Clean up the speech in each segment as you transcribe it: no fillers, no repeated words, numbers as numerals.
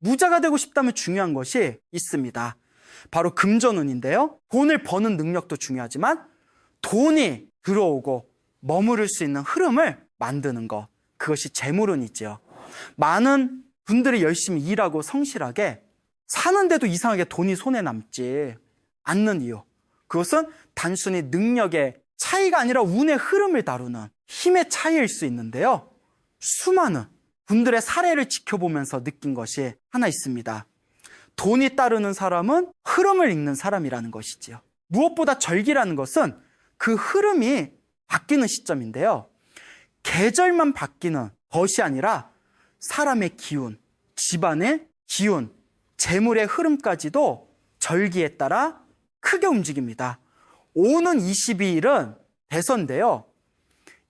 무자가 되고 싶다면 중요한 것이 있습니다. 바로 금전운인데요. 돈을 버는 능력도 중요하지만 돈이 들어오고 머무를 수 있는 흐름을 만드는 것, 그것이 재물운이지요. 많은 분들이 열심히 일하고 성실하게 사는데도 이상하게 돈이 손에 남지 않는 이유, 그것은 단순히 능력의 차이가 아니라 운의 흐름을 다루는 힘의 차이일 수 있는데요. 수많은 분들의 사례를 지켜보면서 느낀 것이 하나 있습니다. 돈이 따르는 사람은 흐름을 읽는 사람이라는 것이지요. 무엇보다 절기라는 것은 그 흐름이 바뀌는 시점인데요. 계절만 바뀌는 것이 아니라 사람의 기운, 집안의 기운, 재물의 흐름까지도 절기에 따라 크게 움직입니다. 오는 22일은 대선인데요.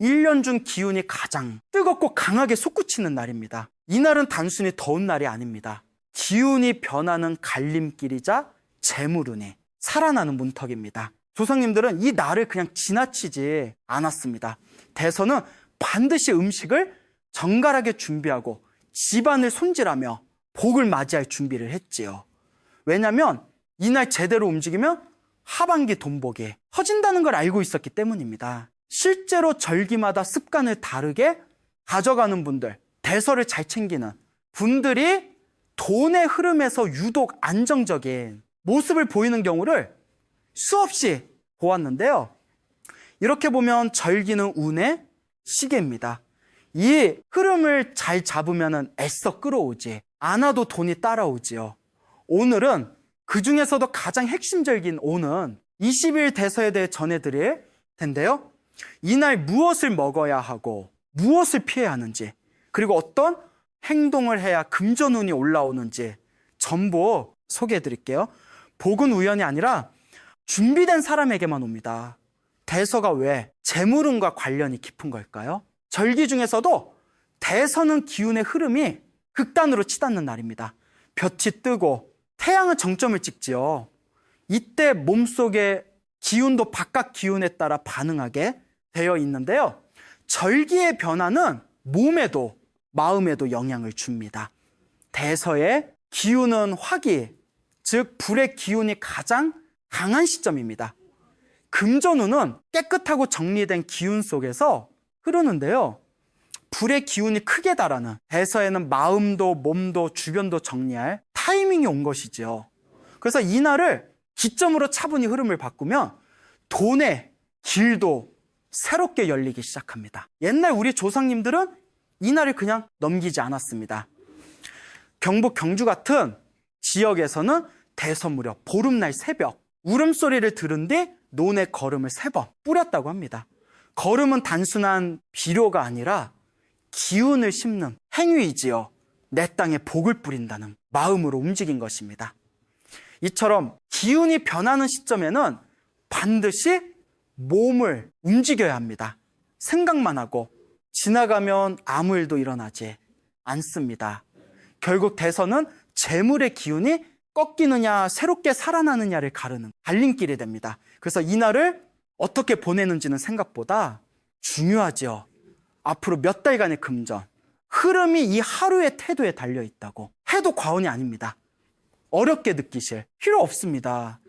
1년 중 기운이 가장 뜨겁고 강하게 솟구치는 날입니다. 이날은 단순히 더운 날이 아닙니다. 기운이 변하는 갈림길이자 재물운이 살아나는 문턱입니다. 조상님들은 이 날을 그냥 지나치지 않았습니다. 대선은 반드시 음식을 정갈하게 준비하고 집안을 손질하며 복을 맞이할 준비를 했지요. 왜냐하면 이날 제대로 움직이면 하반기 돈복이 터진다는 걸 알고 있었기 때문입니다. 실제로 절기마다 습관을 다르게 가져가는 분들, 대서를 잘 챙기는 분들이 돈의 흐름에서 유독 안정적인 모습을 보이는 경우를 수없이 보았는데요. 이렇게 보면 절기는 운의 시계입니다. 이 흐름을 잘 잡으면 애써 끌어오지 않아도 돈이 따라오지요. 오늘은 그 중에서도 가장 핵심적인 오는 20일 대서에 대해 전해드릴 텐데요. 이날 무엇을 먹어야 하고 무엇을 피해야 하는지, 그리고 어떤 행동을 해야 금전운이 올라오는지 전부 소개해 드릴게요. 복은 우연이 아니라 준비된 사람에게만 옵니다. 대서가 왜 재물운과 관련이 깊은 걸까요? 절기 중에서도 대서는 기운의 흐름이 극단으로 치닫는 날입니다. 볕이 뜨고 태양은 정점을 찍지요. 이때 몸속의 기운도 바깥 기운에 따라 반응하게 되어 있는데요. 절기의 변화는 몸에도 마음에도 영향을 줍니다. 대서의 기운은 화기, 즉 불의 기운이 가장 강한 시점입니다. 금전운은 깨끗하고 정리된 기운 속에서 흐르는데요. 불의 기운이 크게 달하는 대서에는 마음도 몸도 주변도 정리할 타이밍이 온 것이죠. 그래서 이날을 기점으로 차분히 흐름을 바꾸면 돈의 길도 새롭게 열리기 시작합니다. 옛날 우리 조상님들은 이날을 그냥 넘기지 않았습니다. 경북 경주 같은 지역에서는 대서 무렵 보름날 새벽 울음소리를 들은 뒤 논에 거름을 3번 뿌렸다고 합니다. 거름은 단순한 비료가 아니라 기운을 심는 행위이지요. 내 땅에 복을 뿌린다는 마음으로 움직인 것입니다. 이처럼 기운이 변하는 시점에는 반드시 몸을 움직여야 합니다. 생각만 하고 지나가면 아무 일도 일어나지 않습니다. 결국 대서는 재물의 기운이 꺾이느냐 새롭게 살아나느냐를 가르는 갈림길이 됩니다. 그래서 이날을 어떻게 보내는지는 생각보다 중요하죠. 앞으로 몇 달간의 금전, 흐름이 이 하루의 태도에 달려 있다고 해도 과언이 아닙니다. 어렵게 느끼실 필요 없습니다.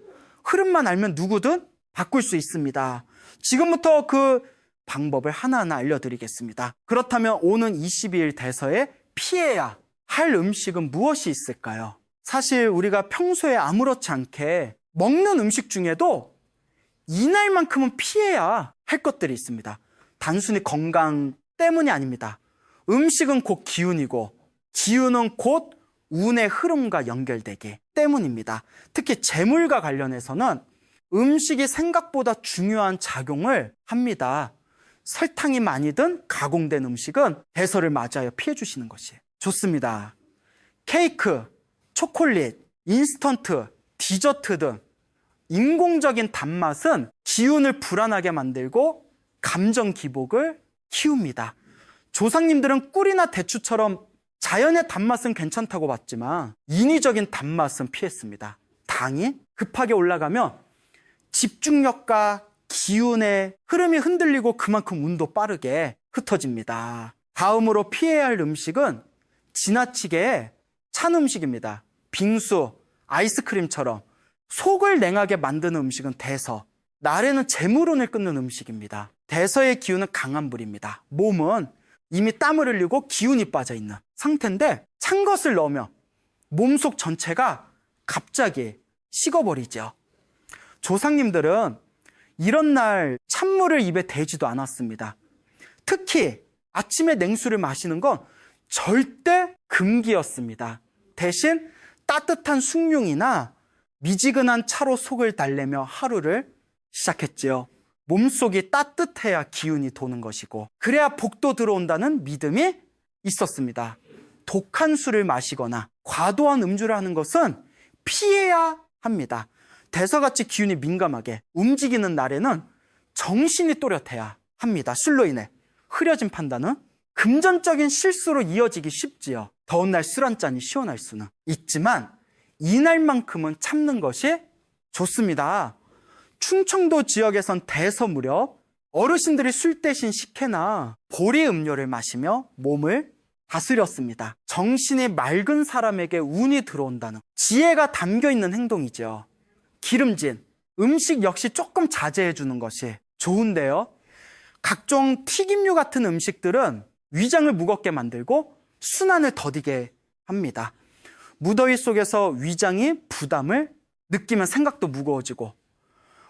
흐름만 알면 누구든 바꿀 수 있습니다. 지금부터 그 방법을 하나하나 알려드리겠습니다. 그렇다면 오는 22일 대서에 피해야 할 음식은 무엇이 있을까요? 사실 우리가 평소에 아무렇지 않게 먹는 음식 중에도 이날만큼은 피해야 할 것들이 있습니다. 단순히 건강 때문이 아닙니다. 음식은 곧 기운이고 기운은 곧 운의 흐름과 연결되기 때문입니다. 특히 재물과 관련해서는 음식이 생각보다 중요한 작용을 합니다. 설탕이 많이 든 가공된 음식은 대서를 맞이하여 피해 주시는 것이 좋습니다. 케이크, 초콜릿, 인스턴트, 디저트 등 인공적인 단맛은 기운을 불안하게 만들고 감정 기복을 키웁니다. 조상님들은 꿀이나 대추처럼 자연의 단맛은 괜찮다고 봤지만 인위적인 단맛은 피했습니다. 당이 급하게 올라가면 집중력과 기운의 흐름이 흔들리고 그만큼 운도 빠르게 흩어집니다. 다음으로 피해야 할 음식은 지나치게 찬 음식입니다. 빙수, 아이스크림처럼 속을 냉하게 만드는 음식은 대서. 날에는 재물운을 끊는 음식입니다. 대서의 기운은 강한 불입니다. 몸은 이미 땀을 흘리고 기운이 빠져 있는 상태인데 찬 것을 넣으면 몸속 전체가 갑자기 식어버리죠. 조상님들은 이런 날 찬물을 입에 대지도 않았습니다. 특히 아침에 냉수를 마시는 건 절대 금기였습니다. 대신 따뜻한 숭늉이나 미지근한 차로 속을 달래며 하루를 시작했지요. 몸속이 따뜻해야 기운이 도는 것이고 그래야 복도 들어온다는 믿음이 있었습니다. 독한 술을 마시거나 과도한 음주를 하는 것은 피해야 합니다. 대서같이 기운이 민감하게 움직이는 날에는 정신이 또렷해야 합니다. 술로 인해 흐려진 판단은 금전적인 실수로 이어지기 쉽지요. 더운 날 술 한 잔이 시원할 수는 있지만 이날만큼은 참는 것이 좋습니다. 충청도 지역에선 대서 무렵 어르신들이 술 대신 식혜나 보리 음료를 마시며 몸을 다스렸습니다. 정신이 맑은 사람에게 운이 들어온다는 지혜가 담겨있는 행동이죠. 기름진 음식 역시 조금 자제해 주는 것이 좋은데요. 각종 튀김류 같은 음식들은 위장을 무겁게 만들고 순환을 더디게 합니다. 무더위 속에서 위장이 부담을 느끼면 생각도 무거워지고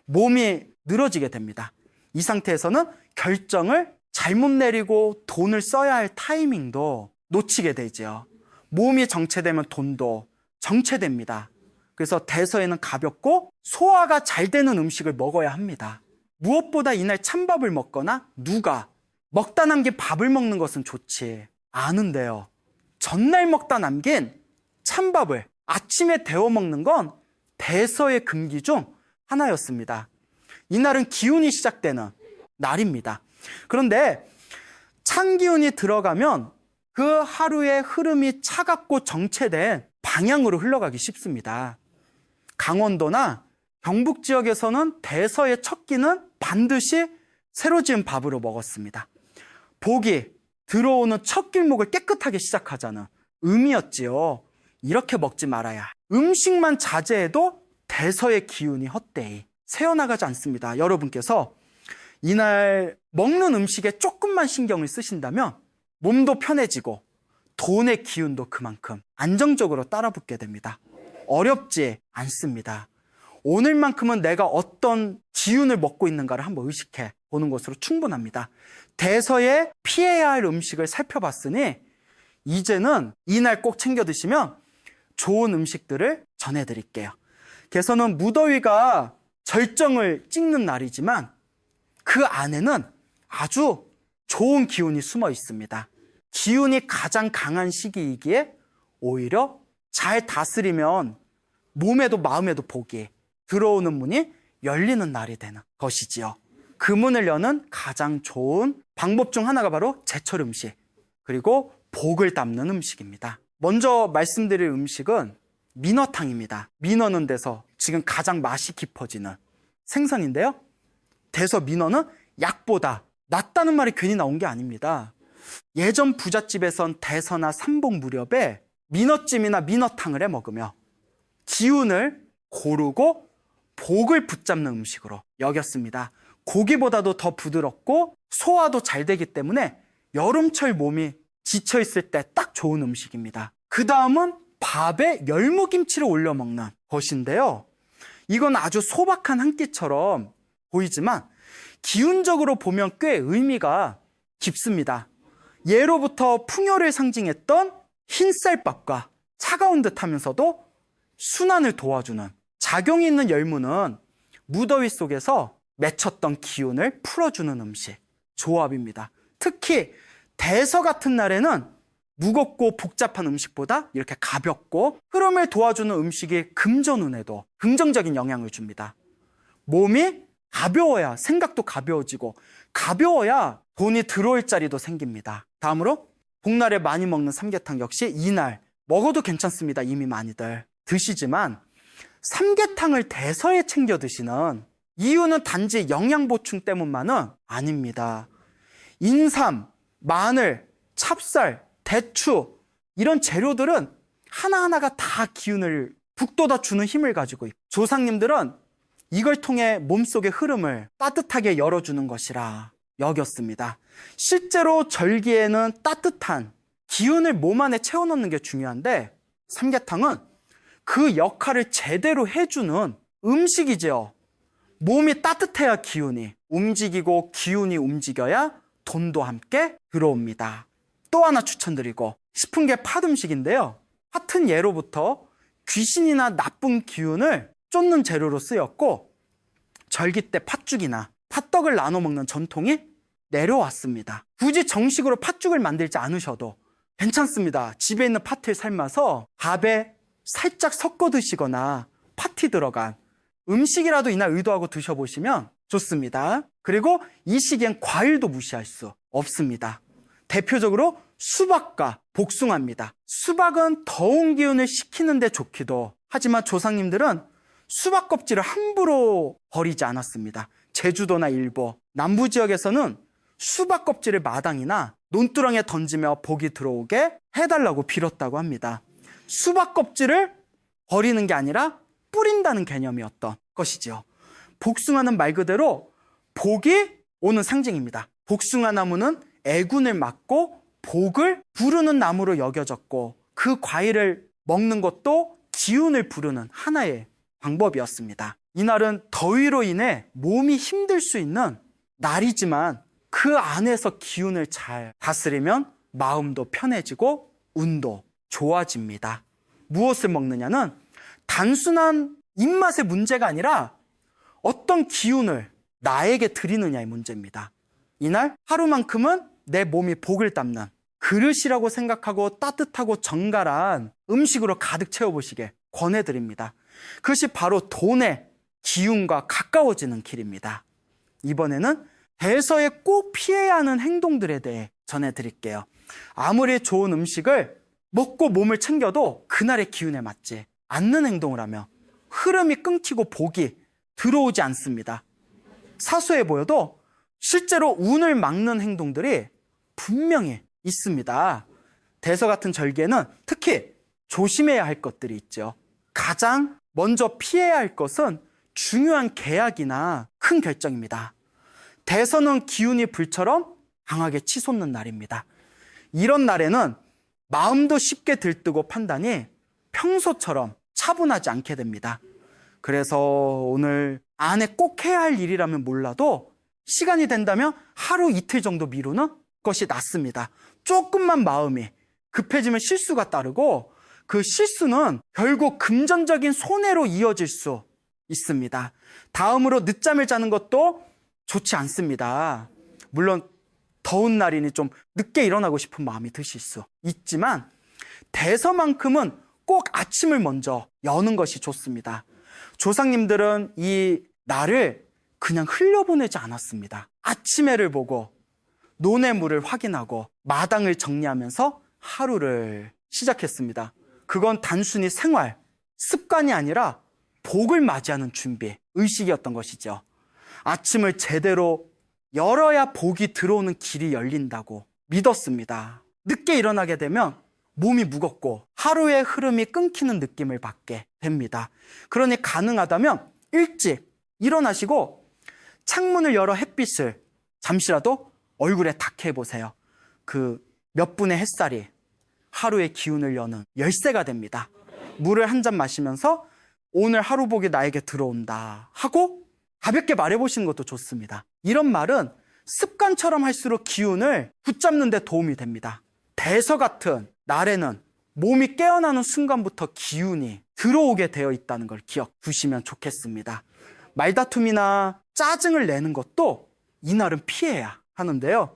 몸이 늘어지게 됩니다. 이 상태에서는 결정을 잘못 내리고 돈을 써야 할 타이밍도 놓치게 되죠. 몸이 정체되면 돈도 정체됩니다. 그래서 대서에는 가볍고 소화가 잘 되는 음식을 먹어야 합니다. 무엇보다 이날 찬밥을 먹거나 누가 먹다 남긴 밥을 먹는 것은 좋지 않은데요. 전날 먹다 남긴 찬밥을 아침에 데워 먹는 건 대서의 금기 중 하나였습니다. 이날은 기운이 시작되는 날입니다. 그런데 찬 기운이 들어가면 그 하루의 흐름이 차갑고 정체된 방향으로 흘러가기 쉽습니다. 강원도나 경북 지역에서는 대서의 첫 끼는 반드시 새로 지은 밥으로 먹었습니다. 복이 들어오는 첫 길목을 깨끗하게 시작하자는 의미였지요. 이렇게 먹지 말아야. 음식만 자제해도 대서의 기운이 헛되이 새어나가지 않습니다. 여러분께서 이날 먹는 음식에 조금만 신경을 쓰신다면 몸도 편해지고 돈의 기운도 그만큼 안정적으로 따라붙게 됩니다. 어렵지 않습니다. 오늘만큼은 내가 어떤 기운을 먹고 있는가를 한번 의식해 보는 것으로 충분합니다. 대서에 피해야 할 음식을 살펴봤으니 이제는 이날 꼭 챙겨 드시면 좋은 음식들을 전해드릴게요. 개선은 무더위가 절정을 찍는 날이지만 그 안에는 아주 좋은 기운이 숨어 있습니다. 기운이 가장 강한 시기이기에 오히려 잘 다스리면 몸에도 마음에도 복이 들어오는 문이 열리는 날이 되는 것이지요. 그 문을 여는 가장 좋은 방법 중 하나가 바로 제철 음식, 그리고 복을 담는 음식입니다. 먼저 말씀드릴 음식은 민어탕입니다. 민어는 데서 지금 가장 맛이 깊어지는 생선인데요. 대서 민어는 약보다 낫다는 말이 괜히 나온 게 아닙니다. 예전 부잣집에선 대서나 삼복 무렵에 민어찜이나 민어탕을 해 먹으며 기운을 고르고 복을 붙잡는 음식으로 여겼습니다. 고기보다도 더 부드럽고 소화도 잘 되기 때문에 여름철 몸이 지쳐있을 때 딱 좋은 음식입니다. 그 다음은 밥에 열무김치를 올려 먹는 것인데요. 이건 아주 소박한 한 끼처럼 보이지만 기운적으로 보면 꽤 의미가 깊습니다. 예로부터 풍요를 상징했던 흰쌀밥과 차가운 듯 하면서도 순환을 도와주는 작용이 있는 열무는 무더위 속에서 맺혔던 기운을 풀어주는 음식, 조합입니다. 특히 대서 같은 날에는 무겁고 복잡한 음식보다 이렇게 가볍고 흐름을 도와주는 음식이 금전운에도 긍정적인 영향을 줍니다. 몸이 가벼워야 생각도 가벼워지고 가벼워야 돈이 들어올 자리도 생깁니다. 다음으로 복날에 많이 먹는 삼계탕 역시 이날 먹어도 괜찮습니다. 이미 많이들 드시지만 삼계탕을 대서에 챙겨 드시는 이유는 단지 영양 보충 때문만은 아닙니다. 인삼, 마늘, 찹쌀, 대추 이런 재료들은 하나하나가 다 기운을 북돋아 주는 힘을 가지고 있고, 조상님들은 이걸 통해 몸속의 흐름을 따뜻하게 열어주는 것이라 여겼습니다. 실제로 절기에는 따뜻한 기운을 몸 안에 채워넣는 게 중요한데, 삼계탕은 그 역할을 제대로 해주는 음식이죠. 몸이 따뜻해야 기운이 움직이고, 기운이 움직여야 돈도 함께 들어옵니다. 또 하나 추천드리고 싶은 게 팥음식인데요. 팥은 예로부터 귀신이나 나쁜 기운을 쫓는 재료로 쓰였고, 절기 때 팥죽이나 팥떡을 나눠 먹는 전통이 내려왔습니다. 굳이 정식으로 팥죽을 만들지 않으셔도 괜찮습니다. 집에 있는 팥을 삶아서 밥에 살짝 섞어 드시거나 팥이 들어간 음식이라도 이날 의도하고 드셔보시면 좋습니다. 그리고 이 시기엔 과일도 무시할 수 없습니다. 대표적으로 수박과 복숭아입니다. 수박은 더운 기운을 식히는 데 좋기도 하지만 조상님들은 수박 껍질을 함부로 버리지 않았습니다. 제주도나 일부, 남부 지역에서는 수박 껍질을 마당이나 논두렁에 던지며 복이 들어오게 해달라고 빌었다고 합니다. 수박 껍질을 버리는 게 아니라 뿌린다는 개념이었던 것이죠. 복숭아는 말 그대로 복이 오는 상징입니다. 복숭아 나무는 애군을 막고 복을 부르는 나무로 여겨졌고, 그 과일을 먹는 것도 기운을 부르는 하나의 방법이었습니다. 이날은 더위로 인해 몸이 힘들 수 있는 날이지만 그 안에서 기운을 잘 다스리면 마음도 편해지고 운도 좋아집니다. 무엇을 먹느냐는 단순한 입맛의 문제가 아니라 어떤 기운을 나에게 드리느냐의 문제입니다. 이날 하루만큼은 내 몸이 복을 담는 그릇이라고 생각하고 따뜻하고 정갈한 음식으로 가득 채워보시게 권해드립니다. 그것이 바로 돈의 기운과 가까워지는 길입니다. 이번에는 대서에 꼭 피해야 하는 행동들에 대해 전해드릴게요. 아무리 좋은 음식을 먹고 몸을 챙겨도 그날의 기운에 맞지 않는 행동을 하며 흐름이 끊기고 복이 들어오지 않습니다. 사소해 보여도 실제로 운을 막는 행동들이 분명히 있습니다. 대서 같은 절기에는 특히 조심해야 할 것들이 있죠. 가장 먼저 피해야 할 것은 중요한 계약이나 큰 결정입니다. 대서는 기운이 불처럼 강하게 치솟는 날입니다. 이런 날에는 마음도 쉽게 들뜨고 판단이 평소처럼 차분하지 않게 됩니다. 그래서 오늘 안에 꼭 해야 할 일이라면 몰라도 시간이 된다면 하루 이틀 정도 미루는 것이 낫습니다. 조금만 마음이 급해지면 실수가 따르고, 그 실수는 결국 금전적인 손해로 이어질 수 있습니다. 다음으로 늦잠을 자는 것도 좋지 않습니다. 물론 더운 날이니 좀 늦게 일어나고 싶은 마음이 드실 수 있지만 대서만큼은 꼭 아침을 먼저 여는 것이 좋습니다. 조상님들은 이 날을 그냥 흘려보내지 않았습니다. 아침해를 보고 논의 물을 확인하고 마당을 정리하면서 하루를 시작했습니다. 그건 단순히 생활, 습관이 아니라 복을 맞이하는 준비, 의식이었던 것이죠. 아침을 제대로 열어야 복이 들어오는 길이 열린다고 믿었습니다. 늦게 일어나게 되면 몸이 무겁고 하루의 흐름이 끊기는 느낌을 받게 됩니다. 그러니 가능하다면 일찍 일어나시고 창문을 열어 햇빛을 잠시라도 얼굴에 닿게 해보세요. 그 몇 분의 햇살이 하루의 기운을 여는 열쇠가 됩니다. 물을 한 잔 마시면서 오늘 하루 복이 나에게 들어온다 하고 가볍게 말해보시는 것도 좋습니다. 이런 말은 습관처럼 할수록 기운을 붙잡는 데 도움이 됩니다. 대서 같은 날에는 몸이 깨어나는 순간부터 기운이 들어오게 되어 있다는 걸 기억 두시면 좋겠습니다. 말다툼이나 짜증을 내는 것도 이날은 피해야 하는데요.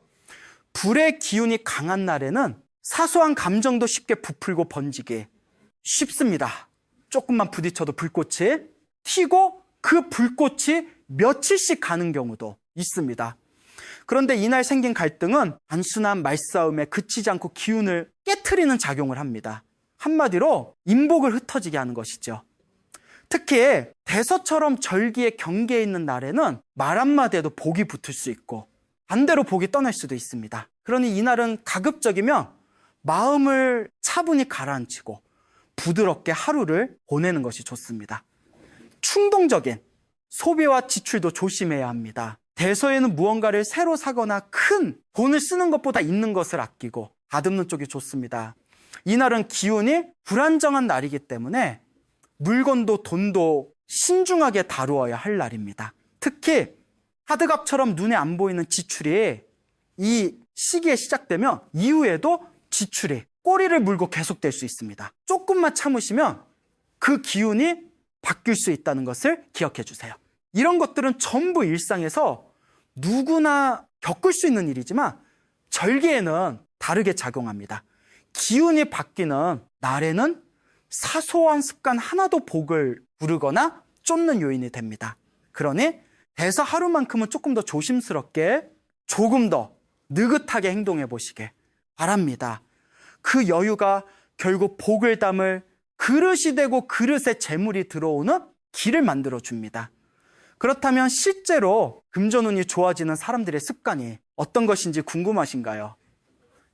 불의 기운이 강한 날에는 사소한 감정도 쉽게 부풀고 번지기 쉽습니다. 조금만 부딪혀도 불꽃이 튀고 그 불꽃이 며칠씩 가는 경우도 있습니다. 그런데 이날 생긴 갈등은 단순한 말싸움에 그치지 않고 기운을 깨트리는 작용을 합니다. 한마디로 인복을 흩어지게 하는 것이죠. 특히 대서처럼 절기의 경계에 있는 날에는 말 한마디에도 복이 붙을 수 있고 반대로 복이 떠날 수도 있습니다. 그러니 이날은 가급적이면 마음을 차분히 가라앉히고 부드럽게 하루를 보내는 것이 좋습니다. 충동적인 소비와 지출도 조심해야 합니다. 대서에는 무언가를 새로 사거나 큰 돈을 쓰는 것보다 있는 것을 아끼고 다듬는 쪽이 좋습니다. 이날은 기운이 불안정한 날이기 때문에 물건도 돈도 신중하게 다루어야 할 날입니다. 특히 하드갑처럼 눈에 안 보이는 지출이 이 시기에 시작되면 이후에도 지출이 꼬리를 물고 계속될 수 있습니다. 조금만 참으시면 그 기운이 바뀔 수 있다는 것을 기억해 주세요. 이런 것들은 전부 일상에서 누구나 겪을 수 있는 일이지만 절기에는 다르게 작용합니다. 기운이 바뀌는 날에는 사소한 습관 하나도 복을 부르거나 쫓는 요인이 됩니다. 그러니 대서 하루만큼은 조금 더 조심스럽게 조금 더 느긋하게 행동해 보시길 바랍니다. 그 여유가 결국 복을 담을 그릇이 되고 그릇에 재물이 들어오는 길을 만들어 줍니다. 그렇다면 실제로 금전운이 좋아지는 사람들의 습관이 어떤 것인지 궁금하신가요?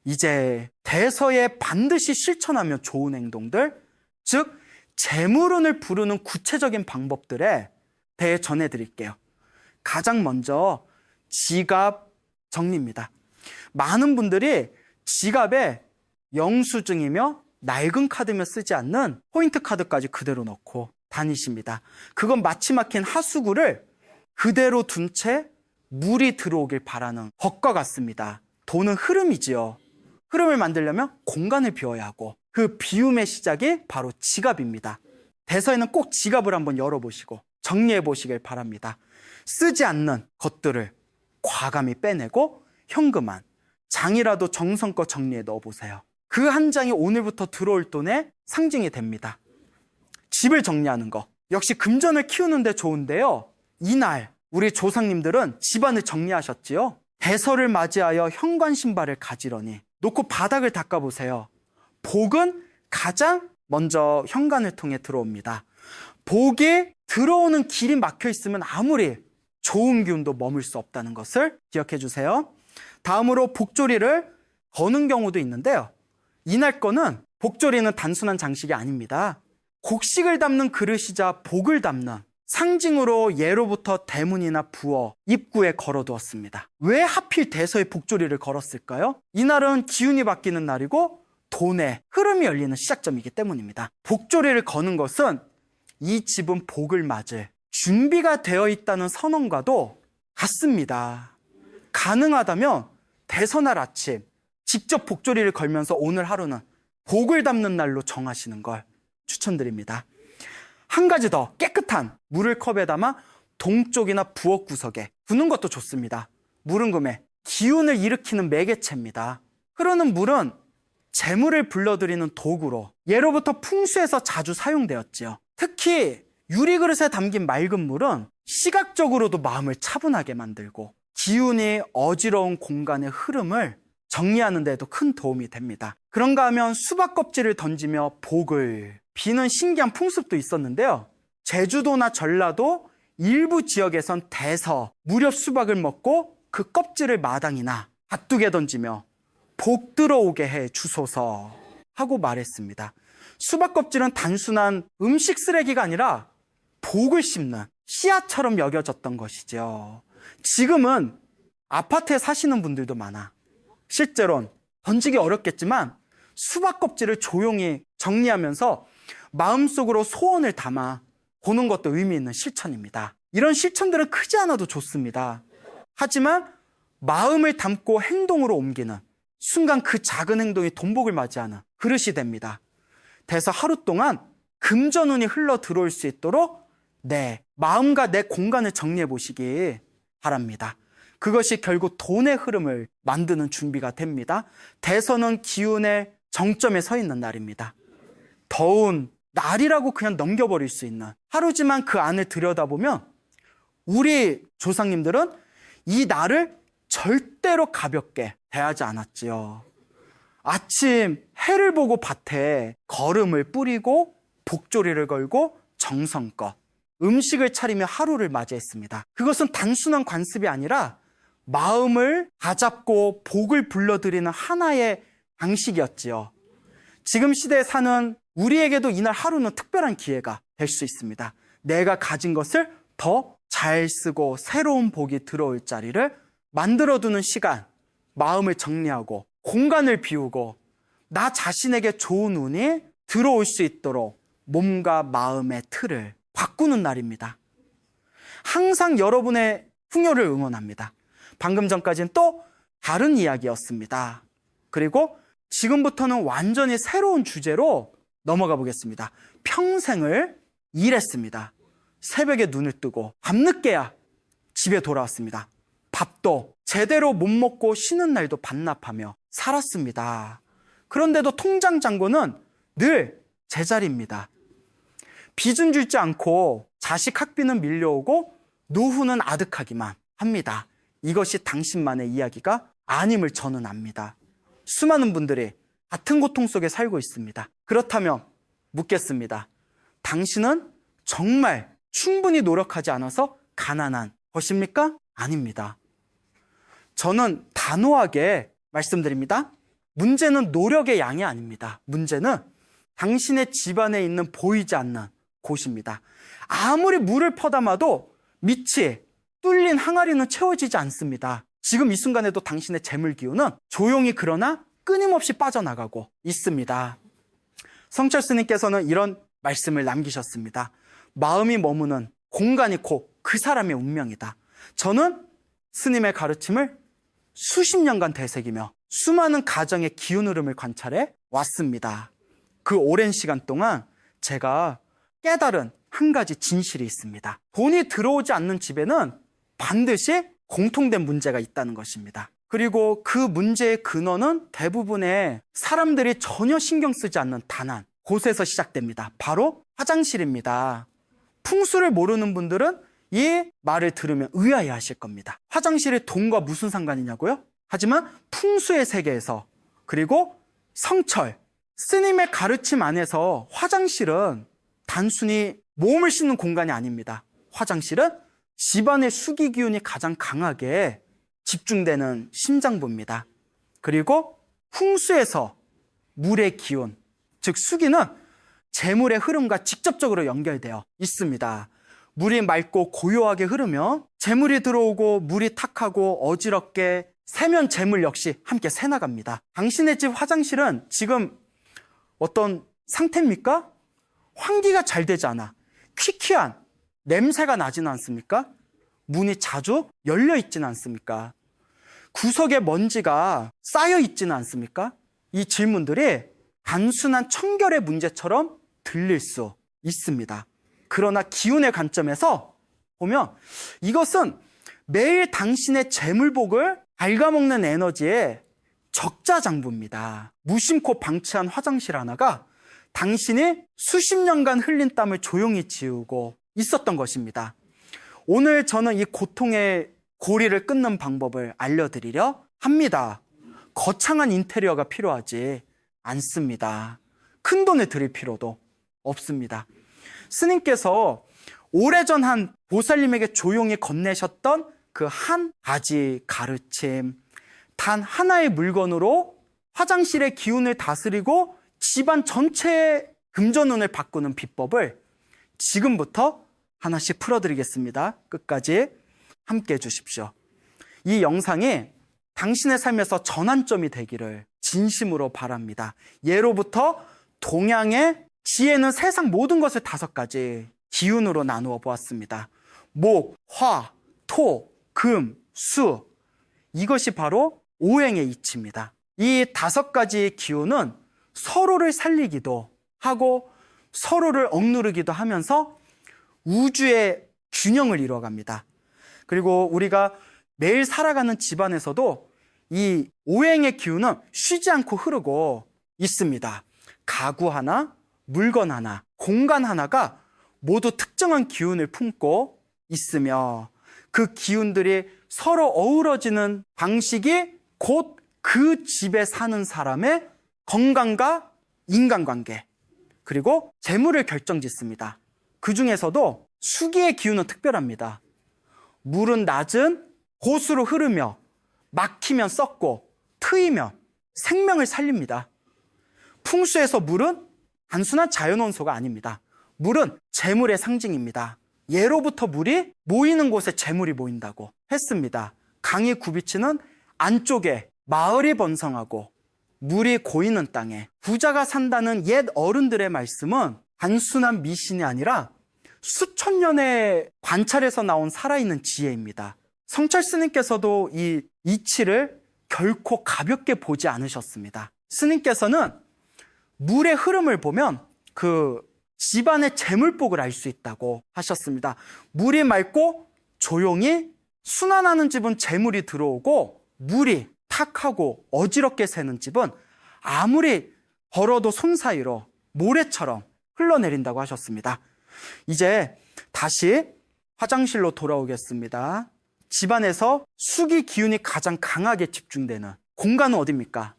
이제 대서에 반드시 실천하면 좋은 행동들, 즉 재물운을 부르는 구체적인 방법들에 대해 전해드릴게요. 가장 먼저 지갑 정리입니다. 많은 분들이 지갑에 영수증이며 낡은 카드며 쓰지 않는 포인트 카드까지 그대로 넣고 다니십니다. 그건 마치 막힌 하수구를 그대로 둔 채 물이 들어오길 바라는 것과 같습니다. 돈은 흐름이지요. 흐름을 만들려면 공간을 비워야 하고 그 비움의 시작이 바로 지갑입니다. 대서에는 꼭 지갑을 한번 열어보시고 정리해 보시길 바랍니다. 쓰지 않는 것들을 과감히 빼내고 현금만 장이라도 정성껏 정리해 넣어보세요. 그 한 장이 오늘부터 들어올 돈의 상징이 됩니다. 집을 정리하는 거 역시 금전을 키우는 데 좋은데요. 이날 우리 조상님들은 집안을 정리하셨지요. 대서를 맞이하여 현관 신발을 가지러니 놓고 바닥을 닦아보세요. 복은 가장 먼저 현관을 통해 들어옵니다. 복이 들어오는 길이 막혀 있으면 아무리 좋은 기운도 머물 수 없다는 것을 기억해 주세요. 다음으로 복조리를 거는 경우도 있는데요. 이날 거는 복조리는 단순한 장식이 아닙니다. 곡식을 담는 그릇이자 복을 담는 상징으로 예로부터 대문이나 부엌, 입구에 걸어두었습니다. 왜 하필 대서에 복조리를 걸었을까요? 이날은 기운이 바뀌는 날이고 돈의 흐름이 열리는 시작점이기 때문입니다. 복조리를 거는 것은 이 집은 복을 맞을 준비가 되어 있다는 선언과도 같습니다. 가능하다면 대서날 아침 직접 복조리를 걸면서 오늘 하루는 복을 담는 날로 정하시는 걸 추천드립니다. 한 가지 더, 깨끗한 물을 컵에 담아 동쪽이나 부엌 구석에 두는 것도 좋습니다. 물은 금에 기운을 일으키는 매개체입니다. 흐르는 물은 재물을 불러들이는 도구로 예로부터 풍수에서 자주 사용되었지요. 특히 유리그릇에 담긴 맑은 물은 시각적으로도 마음을 차분하게 만들고 기운이 어지러운 공간의 흐름을 정리하는 데도 큰 도움이 됩니다. 그런가 하면 수박 껍질을 던지며 복을 비는 신기한 풍습도 있었는데요. 제주도나 전라도 일부 지역에선 대서 무렵 수박을 먹고 그 껍질을 마당이나 밭둑에 던지며 복 들어오게 해 주소서 하고 말했습니다. 수박 껍질은 단순한 음식 쓰레기가 아니라 복을 심는 씨앗처럼 여겨졌던 것이죠. 지금은 아파트에 사시는 분들도 많아. 실제로는 던지기 어렵겠지만 수박 껍질을 조용히 정리하면서 마음속으로 소원을 담아 보는 것도 의미 있는 실천입니다. 이런 실천들은 크지 않아도 좋습니다. 하지만 마음을 담고 행동으로 옮기는 순간 그 작은 행동이 돈복을 맞이하는 그릇이 됩니다. 대서 하루 동안 금전운이 흘러 들어올 수 있도록 내 마음과 내 공간을 정리해 보시기 바랍니다. 그것이 결국 돈의 흐름을 만드는 준비가 됩니다. 대서는 기운의 정점에 서 있는 날입니다. 더운 날이라고 그냥 넘겨버릴 수 있는 하루지만 그 안을 들여다보면 우리 조상님들은 이 날을 절대로 가볍게 대하지 않았지요. 아침 해를 보고 밭에 거름을 뿌리고 복조리를 걸고 정성껏 음식을 차리며 하루를 맞이했습니다. 그것은 단순한 관습이 아니라 마음을 다잡고 복을 불러들이는 하나의 방식이었지요. 지금 시대에 사는 우리에게도 이날 하루는 특별한 기회가 될 수 있습니다. 내가 가진 것을 더 잘 쓰고 새로운 복이 들어올 자리를 만들어두는 시간, 마음을 정리하고 공간을 비우고 나 자신에게 좋은 운이 들어올 수 있도록 몸과 마음의 틀을 바꾸는 날입니다. 항상 여러분의 풍요를 응원합니다. 방금 전까지는 또 다른 이야기였습니다. 그리고 지금부터는 완전히 새로운 주제로 넘어가 보겠습니다. 평생을 일했습니다. 새벽에 눈을 뜨고 밤늦게야 집에 돌아왔습니다. 밥도 제대로 못 먹고 쉬는 날도 반납하며 살았습니다. 그런데도 통장 잔고는 늘 제자리입니다. 빚은 줄지 않고 자식 학비는 밀려오고 노후는 아득하기만 합니다. 이것이 당신만의 이야기가 아님을 저는 압니다. 수많은 분들이 같은 고통 속에 살고 있습니다. 그렇다면 묻겠습니다. 당신은 정말 충분히 노력하지 않아서 가난한 것입니까? 아닙니다. 저는 단호하게 말씀드립니다. 문제는 노력의 양이 아닙니다. 문제는 당신의 집안에 있는 보이지 않는 곳입니다. 아무리 물을 퍼담아도 밑이 뚫린 항아리는 채워지지 않습니다. 지금 이 순간에도 당신의 재물 기운은 조용히 그러나 끊임없이 빠져나가고 있습니다. 성철 스님께서는 이런 말씀을 남기셨습니다. 마음이 머무는 공간이 곧 그 사람의 운명이다. 저는 스님의 가르침을 수십 년간 되새기며 수많은 가정의 기운 흐름을 관찰해 왔습니다. 그 오랜 시간 동안 제가 깨달은 한 가지 진실이 있습니다. 돈이 들어오지 않는 집에는 반드시 공통된 문제가 있다는 것입니다. 그리고 그 문제의 근원은 대부분의 사람들이 전혀 신경 쓰지 않는 단한 곳에서 시작됩니다. 바로 화장실입니다. 풍수를 모르는 분들은 이 말을 들으면 의아해 하실 겁니다. 화장실이 돈과 무슨 상관이냐고요? 하지만 풍수의 세계에서, 그리고 성철, 스님의 가르침 안에서 화장실은 단순히 몸을 씻는 공간이 아닙니다. 화장실은 집안의 수기 기운이 가장 강하게 집중되는 심장부입니다. 그리고 풍수에서 물의 기운, 즉 수기는 재물의 흐름과 직접적으로 연결되어 있습니다. 물이 맑고 고요하게 흐르면 재물이 들어오고, 물이 탁하고 어지럽게 새면 재물 역시 함께 새나갑니다. 당신의 집 화장실은 지금 어떤 상태입니까? 환기가 잘 되지 않아 퀴퀴한 냄새가 나지는 않습니까? 문이 자주 열려 있지는 않습니까? 구석에 먼지가 쌓여 있지는 않습니까? 이 질문들이 단순한 청결의 문제처럼 들릴 수 있습니다. 그러나 기운의 관점에서 보면 이것은 매일 당신의 재물복을 갉아먹는 에너지의 적자장부입니다. 무심코 방치한 화장실 하나가 당신이 수십 년간 흘린 땀을 조용히 지우고 있었던 것입니다. 오늘 저는 이 고통의 고리를 끊는 방법을 알려드리려 합니다. 거창한 인테리어가 필요하지 않습니다. 큰 돈을 들일 필요도 없습니다. 스님께서 오래전 한 보살님에게 조용히 건네셨던 그 한 가지 가르침, 단 하나의 물건으로 화장실의 기운을 다스리고 집안 전체의 금전운을 바꾸는 비법을 지금부터 하나씩 풀어드리겠습니다. 끝까지 함께 해주십시오. 이 영상이 당신의 삶에서 전환점이 되기를 진심으로 바랍니다. 예로부터 동양의 지혜는 세상 모든 것을 5가지 기운으로 나누어 보았습니다. 목, 화, 토, 금, 수, 이것이 바로 오행의 이치입니다. 이 5가지 기운은 서로를 살리기도 하고 서로를 억누르기도 하면서 우주의 균형을 이루어갑니다. 그리고 우리가 매일 살아가는 집안에서도 이 오행의 기운은 쉬지 않고 흐르고 있습니다. 가구 하나, 물건 하나, 공간 하나가 모두 특정한 기운을 품고 있으며 그 기운들이 서로 어우러지는 방식이 곧 그 집에 사는 사람의 건강과 인간관계, 그리고 재물을 결정짓습니다. 그 중에서도 수기의 기운은 특별합니다. 물은 낮은 곳으로 흐르며 막히면 썩고 트이면 생명을 살립니다. 풍수에서 물은 단순한 자연원소가 아닙니다. 물은 재물의 상징입니다. 예로부터 물이 모이는 곳에 재물이 모인다고 했습니다. 강이 굽이치는 안쪽에 마을이 번성하고 물이 고이는 땅에 부자가 산다는 옛 어른들의 말씀은 단순한 미신이 아니라 수천 년의 관찰에서 나온 살아있는 지혜입니다. 성철 스님께서도 이 이치를 결코 가볍게 보지 않으셨습니다. 스님께서는 물의 흐름을 보면 그 집안의 재물복을 알 수 있다고 하셨습니다. 물이 맑고 조용히 순환하는 집은 재물이 들어오고, 물이 탁하고 어지럽게 새는 집은 아무리 벌어도 손 사이로 모래처럼 흘러내린다고 하셨습니다. 이제 다시 화장실로 돌아오겠습니다. 집안에서 수기 기운이 가장 강하게 집중되는 공간은 어디입니까?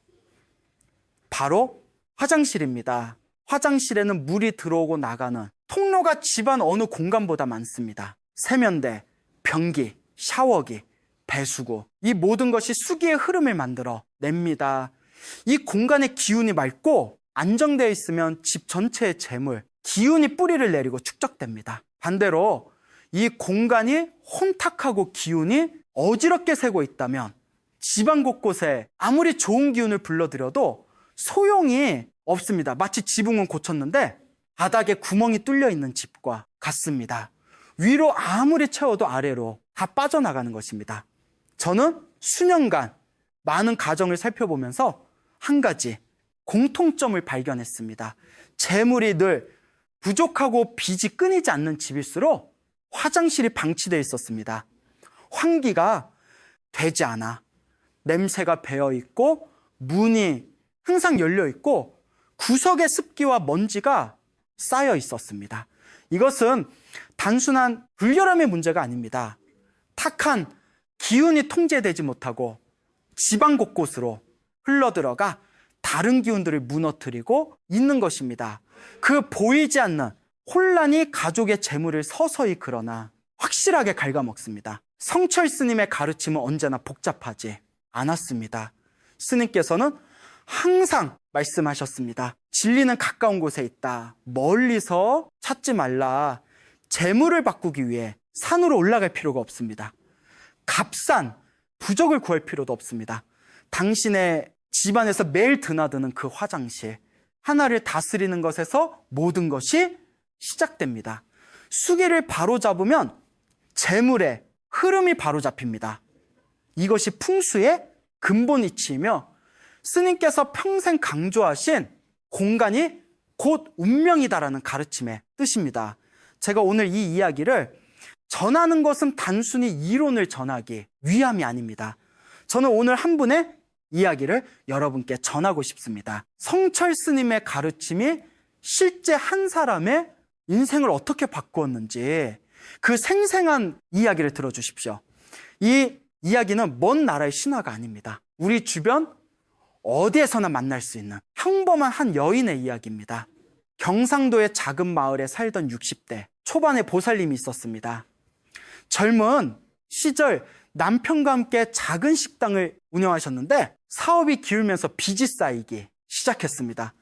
바로 화장실입니다. 화장실에는 물이 들어오고 나가는 통로가 집안 어느 공간보다 많습니다. 세면대, 변기, 샤워기, 배수구, 이 모든 것이 수기의 흐름을 만들어 냅니다. 이 공간의 기운이 맑고 안정되어 있으면 집 전체의 재물, 기운이 뿌리를 내리고 축적됩니다. 반대로 이 공간이 혼탁하고 기운이 어지럽게 새고 있다면 집안 곳곳에 아무리 좋은 기운을 불러들여도 소용이 없습니다. 마치 지붕은 고쳤는데 바닥에 구멍이 뚫려 있는 집과 같습니다. 위로 아무리 채워도 아래로 다 빠져나가는 것입니다. 저는 수년간 많은 가정을 살펴보면서 한 가지 공통점을 발견했습니다. 재물이 늘 부족하고 빚이 끊이지 않는 집일수록 화장실이 방치되어 있었습니다. 환기가 되지 않아 냄새가 배어 있고 문이 항상 열려 있고 구석에 습기와 먼지가 쌓여 있었습니다. 이것은 단순한 불결함의 문제가 아닙니다. 탁한 기운이 통제되지 못하고 집안 곳곳으로 흘러들어가 다른 기운들을 무너뜨리고 있는 것입니다. 그 보이지 않는 혼란이 가족의 재물을 서서히 그러나 확실하게 갉아먹습니다. 성철 스님의 가르침은 언제나 복잡하지 않았습니다. 스님께서는 항상 말씀하셨습니다. 진리는 가까운 곳에 있다. 멀리서 찾지 말라. 재물을 바꾸기 위해 산으로 올라갈 필요가 없습니다. 값싼 부적을 구할 필요도 없습니다. 당신의 집안에서 매일 드나드는 그 화장실 하나를 다스리는 것에서 모든 것이 시작됩니다. 수기를 바로잡으면 재물의 흐름이 바로잡힙니다. 이것이 풍수의 근본 이치이며 스님께서 평생 강조하신 공간이 곧 운명이다라는 가르침의 뜻입니다. 제가 오늘 이 이야기를 전하는 것은 단순히 이론을 전하기 위함이 아닙니다. 저는 오늘 한 분의 이야기를 여러분께 전하고 싶습니다. 성철 스님의 가르침이 실제 한 사람의 인생을 어떻게 바꾸었는지 그 생생한 이야기를 들어주십시오. 이 이야기는 먼 나라의 신화가 아닙니다. 우리 주변 어디에서나 만날 수 있는 평범한 한 여인의 이야기입니다. 경상도의 작은 마을에 살던 60대 초반의 보살님이 있었습니다. 젊은 시절 남편과 함께 작은 식당을 운영하셨는데 사업이 기울면서 빚이 쌓이기 시작했습니다.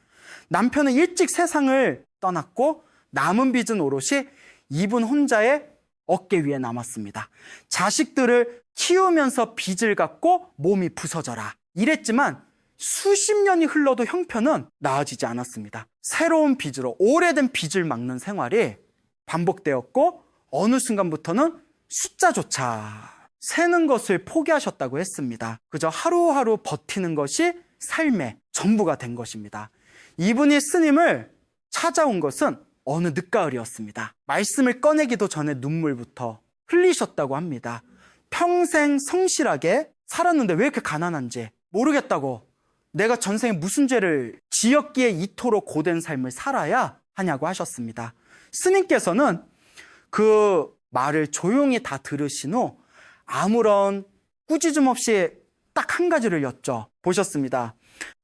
남편은 일찍 세상을 떠났고 남은 빚은 오롯이 이분 혼자의 어깨 위에 남았습니다. 자식들을 키우면서 빚을 갚고 몸이 부서져라 이랬지만 수십 년이 흘러도 형편은 나아지지 않았습니다. 새로운 빚으로 오래된 빚을 막는 생활이 반복되었고 어느 순간부터는 숫자조차 세는 것을 포기하셨다고 했습니다. 그저 하루하루 버티는 것이 삶의 전부가 된 것입니다. 이분이 스님을 찾아온 것은 어느 늦가을이었습니다. 말씀을 꺼내기도 전에 눈물부터 흘리셨다고 합니다. 평생 성실하게 살았는데 왜 이렇게 가난한지 모르겠다고, 내가 전생에 무슨 죄를 지었기에 이토록 고된 삶을 살아야 하냐고 하셨습니다. 스님께서는 그 말을 조용히 다 들으신 후 아무런 꾸짖음 없이 딱 한 가지를 여쭤보셨습니다.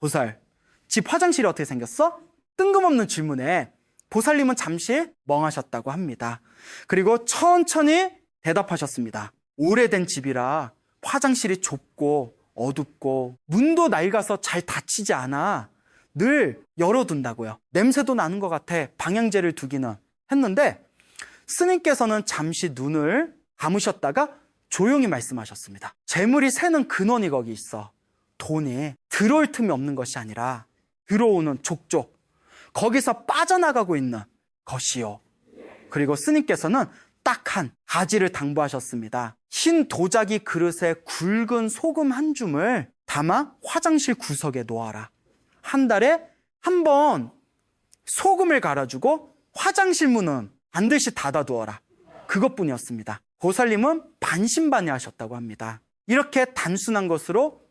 보살, 집 화장실이 어떻게 생겼어? 뜬금없는 질문에 보살님은 잠시 멍하셨다고 합니다. 그리고 천천히 대답하셨습니다. 오래된 집이라 화장실이 좁고 어둡고 문도 낡아서 잘 닫히지 않아. 늘 열어둔다고요. 냄새도 나는 것 같아 방향제를 두기는 했는데 스님께서는 잠시 눈을 감으셨다가 조용히 말씀하셨습니다. 재물이 새는 근원이 거기 있어. 돈이 들어올 틈이 없는 것이 아니라 들어오는 족족 거기서 빠져나가고 있는 것이요. 그리고 스님께서는 딱 한 가지를 당부하셨습니다. 흰 도자기 그릇에 굵은 소금 한 줌을 담아 화장실 구석에 놓아라. 한 달에 한 번 소금을 갈아주고 화장실 문은 반드시 닫아두어라. 그것뿐이었습니다. 보살님은 반신반의하셨다고 합니다. 이렇게 단순한 것으로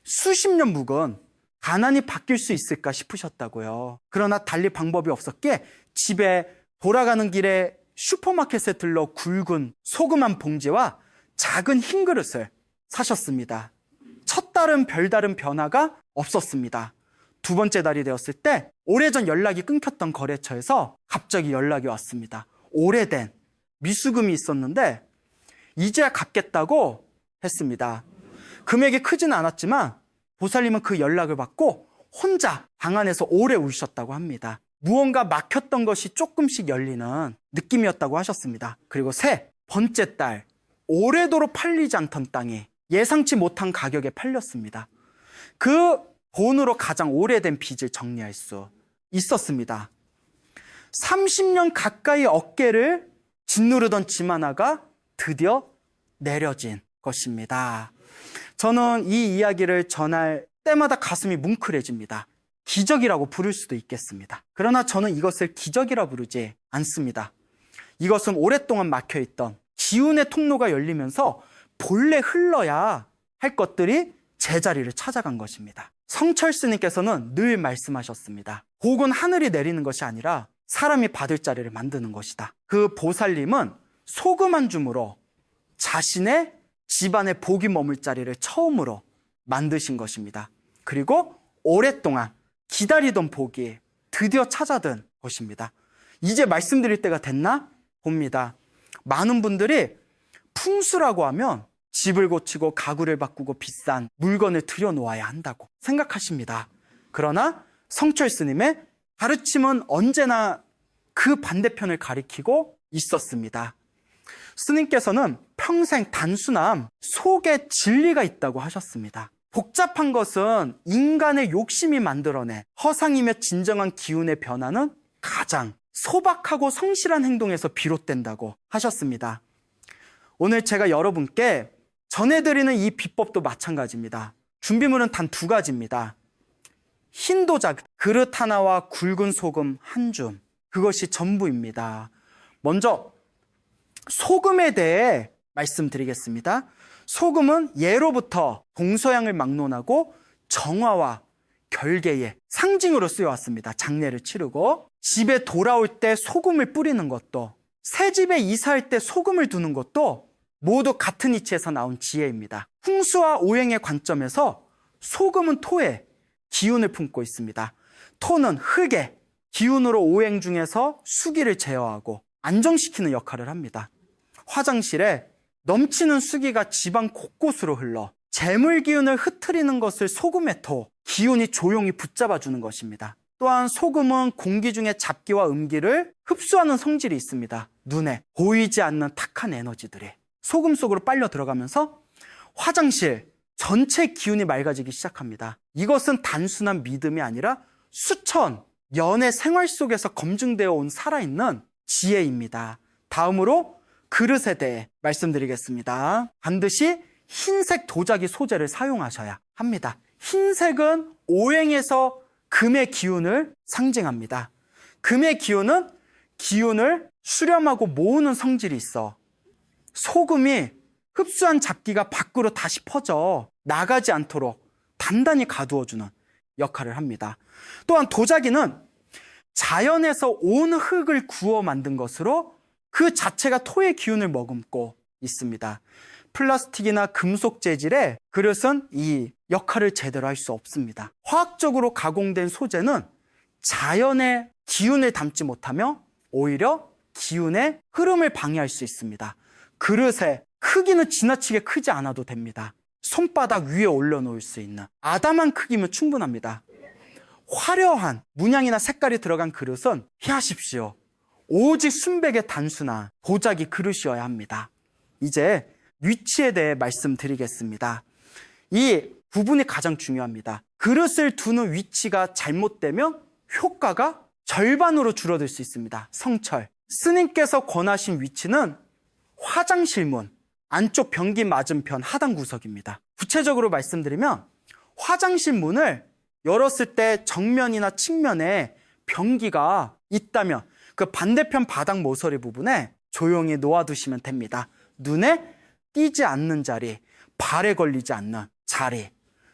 수십 년 묵은 가난이 바뀔 수 있을까 싶으셨다고요. 그러나 달리 방법이 없었기에 집에 돌아가는 길에 슈퍼마켓에 들러 굵은 소금 한 봉지와 작은 흰 그릇을 사셨습니다. 첫 달은 별다른 변화가 없었습니다. 두 번째 달이 되었을 때 오래전 연락이 끊겼던 거래처에서 갑자기 연락이 왔습니다. 오래된 미수금이 있었는데 이제야 갚겠다고 했습니다. 금액이 크지는 않았지만 보살님은 그 연락을 받고 혼자 방 안에서 오래 우셨다고 합니다. 무언가 막혔던 것이 조금씩 열리는 느낌이었다고 하셨습니다. 그리고 세 번째 달 오래도록 팔리지 않던 땅이 예상치 못한 가격에 팔렸습니다. 그 돈으로 가장 오래된 빚을 정리할 수 있었습니다. 30년 가까이 어깨를 짓누르던 짐 하나가 드디어 내려진 것입니다. 저는 이 이야기를 전할 때마다 가슴이 뭉클해집니다. 기적이라고 부를 수도 있겠습니다. 그러나 저는 이것을 기적이라 부르지 않습니다. 이것은 오랫동안 막혀있던 기운의 통로가 열리면서 본래 흘러야 할 것들이 제자리를 찾아간 것입니다. 성철 스님께서는 늘 말씀하셨습니다. 복은 하늘이 내리는 것이 아니라 사람이 받을 자리를 만드는 것이다. 그 보살님은 소금 한 줌으로 자신의 집안에 복이 머물 자리를 처음으로 만드신 것입니다. 그리고 오랫동안 기다리던 복이 드디어 찾아든 것입니다. 이제 말씀드릴 때가 됐나 봅니다. 많은 분들이 풍수라고 하면 집을 고치고 가구를 바꾸고 비싼 물건을 들여놓아야 한다고 생각하십니다. 그러나 성철 스님의 가르침은 언제나 그 반대편을 가리키고 있었습니다. 스님께서는 평생 단순함 속에 진리가 있다고 하셨습니다. 복잡한 것은 인간의 욕심이 만들어낸 허상이며 진정한 기운의 변화는 가장 소박하고 성실한 행동에서 비롯된다고 하셨습니다. 오늘 제가 여러분께 전해드리는 이 비법도 마찬가지입니다. 준비물은 단 두 가지입니다. 흰 도자기 그릇 하나와 굵은 소금 한 줌, 그것이 전부입니다. 먼저 소금에 대해 말씀드리겠습니다. 소금은 예로부터 동서양을 막론하고 정화와 결계의 상징으로 쓰여왔습니다. 장례를 치르고 집에 돌아올 때 소금을 뿌리는 것도, 새 집에 이사할 때 소금을 두는 것도 모두 같은 이치에서 나온 지혜입니다. 풍수와 오행의 관점에서 소금은 토의 기운을 품고 있습니다. 토는 흙의 기운으로 오행 중에서 수기를 제어하고 안정시키는 역할을 합니다. 화장실에 넘치는 수기가 집안 곳곳으로 흘러 재물 기운을 흩트리는 것을 소금의 토, 기운이 조용히 붙잡아주는 것입니다. 또한 소금은 공기 중에 잡기와 음기를 흡수하는 성질이 있습니다. 눈에 보이지 않는 탁한 에너지들이 소금 속으로 빨려 들어가면서 화장실 전체 기운이 맑아지기 시작합니다. 이것은 단순한 믿음이 아니라 수천 년의 생활 속에서 검증되어 온 살아있는 지혜입니다. 다음으로 그릇에 대해 말씀드리겠습니다. 반드시 흰색 도자기 소재를 사용하셔야 합니다. 흰색은 오행에서 금의 기운을 상징합니다. 금의 기운은 기운을 수렴하고 모으는 성질이 있어 소금이 흡수한 잡기가 밖으로 다시 퍼져 나가지 않도록 단단히 가두어주는 역할을 합니다. 또한 도자기는 자연에서 온 흙을 구워 만든 것으로 그 자체가 토의 기운을 머금고 있습니다. 플라스틱이나 금속 재질의 그릇은 이 역할을 제대로 할 수 없습니다. 화학적으로 가공된 소재는 자연의 기운을 담지 못하며 오히려 기운의 흐름을 방해할 수 있습니다. 그릇의 크기는 지나치게 크지 않아도 됩니다. 손바닥 위에 올려놓을 수 있는 아담한 크기면 충분합니다. 화려한 문양이나 색깔이 들어간 그릇은 피하십시오. 오직 순백의 단순한 도자기 그릇이어야 합니다. 이제 위치에 대해 말씀드리겠습니다. 이 부분이 가장 중요합니다. 그릇을 두는 위치가 잘못되면 효과가 절반으로 줄어들 수 있습니다. 성철. 스님께서 권하신 위치는 화장실 문, 안쪽 변기 맞은편 하단 구석입니다. 구체적으로 말씀드리면 화장실 문을 열었을 때 정면이나 측면에 변기가 있다면 그 반대편 바닥 모서리 부분에 조용히 놓아두시면 됩니다. 눈에 띄지 않는 자리, 발에 걸리지 않는 자리.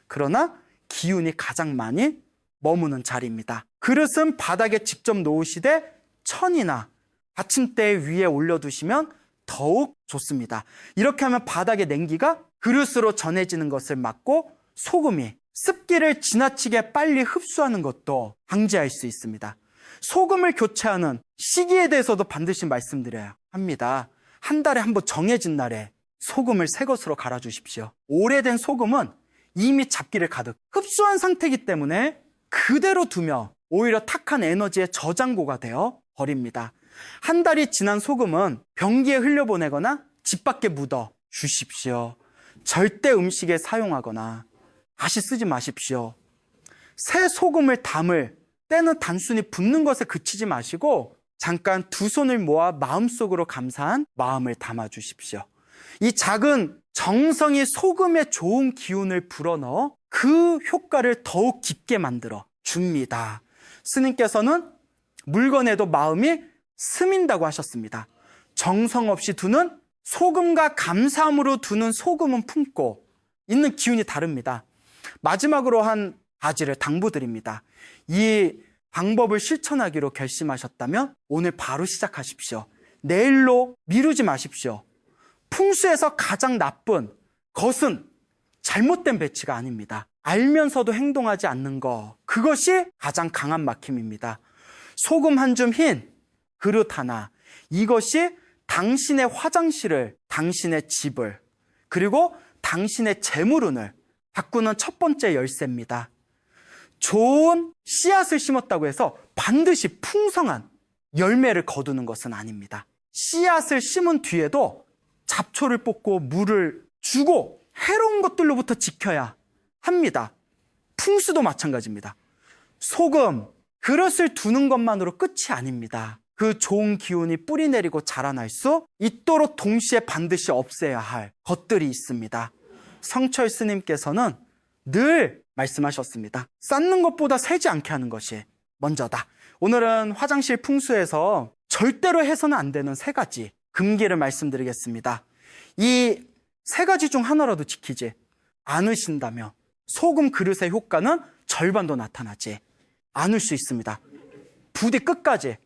그러나 기운이 가장 많이 머무는 자리입니다. 그릇은 바닥에 직접 놓으시되 천이나 받침대 위에 올려두시면 더욱 좋습니다. 이렇게 하면 바닥의 냉기가 그릇으로 전해지는 것을 막고 소금이 습기를 지나치게 빨리 흡수하는 것도 방지할 수 있습니다. 소금을 교체하는 시기에 대해서도 반드시 말씀드려야 합니다. 한 달에 한 번 정해진 날에 소금을 새 것으로 갈아주십시오. 오래된 소금은 이미 잡기를 가득 흡수한 상태이기 때문에 그대로 두면 오히려 탁한 에너지의 저장고가 되어 버립니다. 한 달이 지난 소금은 변기에 흘려보내거나 집 밖에 묻어 주십시오. 절대 음식에 사용하거나 다시 쓰지 마십시오. 새 소금을 담을 때는 단순히 붓는 것에 그치지 마시고 잠깐 두 손을 모아 마음속으로 감사한 마음을 담아 주십시오. 이 작은 정성이 소금에 좋은 기운을 불어넣어 그 효과를 더욱 깊게 만들어 줍니다. 스님께서는 물건에도 마음이 스민다고 하셨습니다. 정성 없이 두는 소금과 감사함으로 두는 소금은 품고 있는 기운이 다릅니다. 마지막으로 한 가지를 당부드립니다. 이 방법을 실천하기로 결심하셨다면 오늘 바로 시작하십시오. 내일로 미루지 마십시오. 풍수에서 가장 나쁜 것은 잘못된 배치가 아닙니다. 알면서도 행동하지 않는 것, 그것이 가장 강한 막힘입니다. 소금 한 줌 흰 그릇 하나, 이것이 당신의 화장실을, 당신의 집을, 그리고 당신의 재물운을 바꾸는 첫 번째 열쇠입니다. 좋은 씨앗을 심었다고 해서 반드시 풍성한 열매를 거두는 것은 아닙니다. 씨앗을 심은 뒤에도 잡초를 뽑고 물을 주고 해로운 것들로부터 지켜야 합니다. 풍수도 마찬가지입니다. 소금, 그릇을 두는 것만으로 끝이 아닙니다. 그 좋은 기운이 뿌리 내리고 자라날 수 있도록 동시에 반드시 없애야 할 것들이 있습니다. 성철 스님께서는 늘 말씀하셨습니다. 쌓는 것보다 세지 않게 하는 것이 먼저다. 오늘은 화장실 풍수에서 절대로 해서는 안 되는 세 가지 금기를 말씀드리겠습니다. 이 세 가지 중 하나라도 지키지 않으신다면 소금 그릇의 효과는 절반도 나타나지 않을 수 있습니다. 부디 끝까지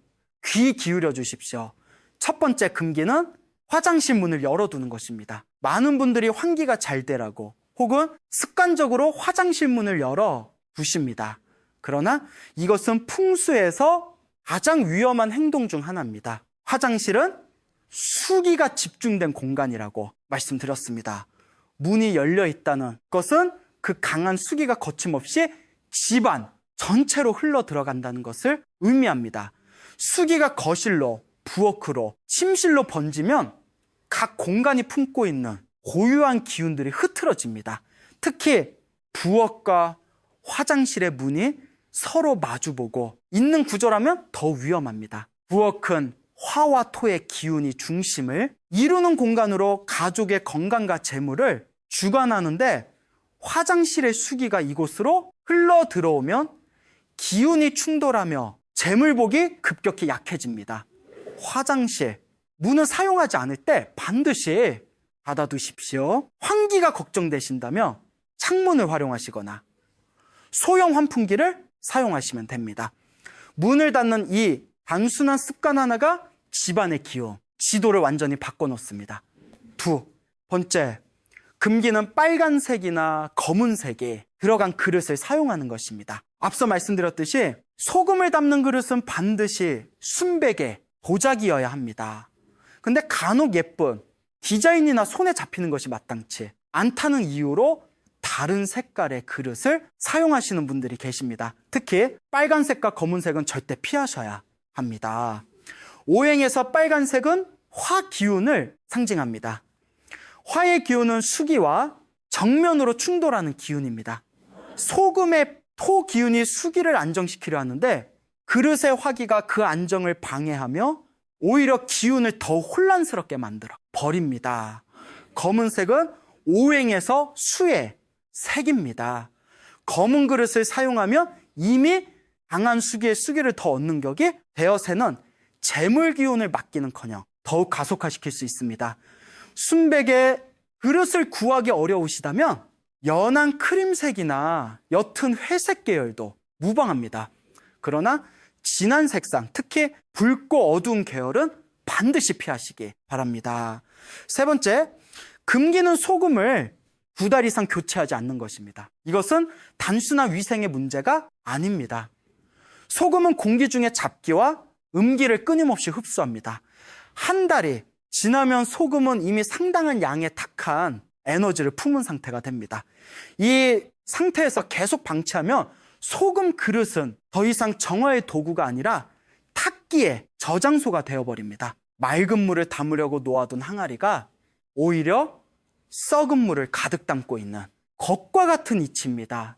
귀 기울여 주십시오. 첫 번째 금기는 화장실 문을 열어두는 것입니다. 많은 분들이 환기가 잘 되라고 혹은 습관적으로 화장실 문을 열어 두십니다. 그러나 이것은 풍수에서 가장 위험한 행동 중 하나입니다. 화장실은 수기가 집중된 공간이라고 말씀드렸습니다. 문이 열려 있다는 것은 그 강한 수기가 거침없이 집안 전체로 흘러 들어간다는 것을 의미합니다. 수기가 거실로, 부엌으로, 침실로 번지면 각 공간이 품고 있는 고유한 기운들이 흐트러집니다. 특히 부엌과 화장실의 문이 서로 마주보고 있는 구조라면 더 위험합니다. 부엌은 화와 토의 기운이 중심을 이루는 공간으로 가족의 건강과 재물을 주관하는데 화장실의 수기가 이곳으로 흘러 들어오면 기운이 충돌하며 재물복이 급격히 약해집니다. 화장실, 문을 사용하지 않을 때 반드시 닫아두십시오. 환기가 걱정되신다면 창문을 활용하시거나 소형 환풍기를 사용하시면 됩니다. 문을 닫는 이 단순한 습관 하나가 집안의 기운, 지도를 완전히 바꿔놓습니다. 두 번째, 금기는 빨간색이나 검은색이 들어간 그릇을 사용하는 것입니다. 앞서 말씀드렸듯이 소금을 담는 그릇은 반드시 순백의 도자기여야 합니다. 근데 간혹 예쁜 디자인이나 손에 잡히는 것이 마땅치 않다는 이유로 다른 색깔의 그릇을 사용하시는 분들이 계십니다. 특히 빨간색과 검은색은 절대 피하셔야 합니다. 오행에서 빨간색은 화 기운을 상징합니다. 화의 기운은 수기와 정면으로 충돌하는 기운입니다. 소금의 토 기운이 수기를 안정시키려 하는데 그릇의 화기가 그 안정을 방해하며 오히려 기운을 더 혼란스럽게 만들어 버립니다. 검은색은 오행에서 수의 색입니다. 검은 그릇을 사용하면 이미 강한 수기의 수기를 더 얻는 격이 대여새는 재물 기운을 맡기는커녕 더욱 가속화시킬 수 있습니다. 순백의 그릇을 구하기 어려우시다면 연한 크림색이나 옅은 회색 계열도 무방합니다. 그러나 진한 색상, 특히 붉고 어두운 계열은 반드시 피하시기 바랍니다. 세 번째, 금기는 소금을 2달 이상 교체하지 않는 것입니다. 이것은 단순한 위생의 문제가 아닙니다. 소금은 공기 중에 잡기와 음기를 끊임없이 흡수합니다. 한 달이 지나면 소금은 이미 상당한 양의 탁한 에너지를 품은 상태가 됩니다. 이 상태에서 계속 방치하면 소금 그릇은 더 이상 정화의 도구가 아니라 탁기의 저장소가 되어버립니다. 맑은 물을 담으려고 놓아둔 항아리가 오히려 썩은 물을 가득 담고 있는 것과 같은 이치입니다.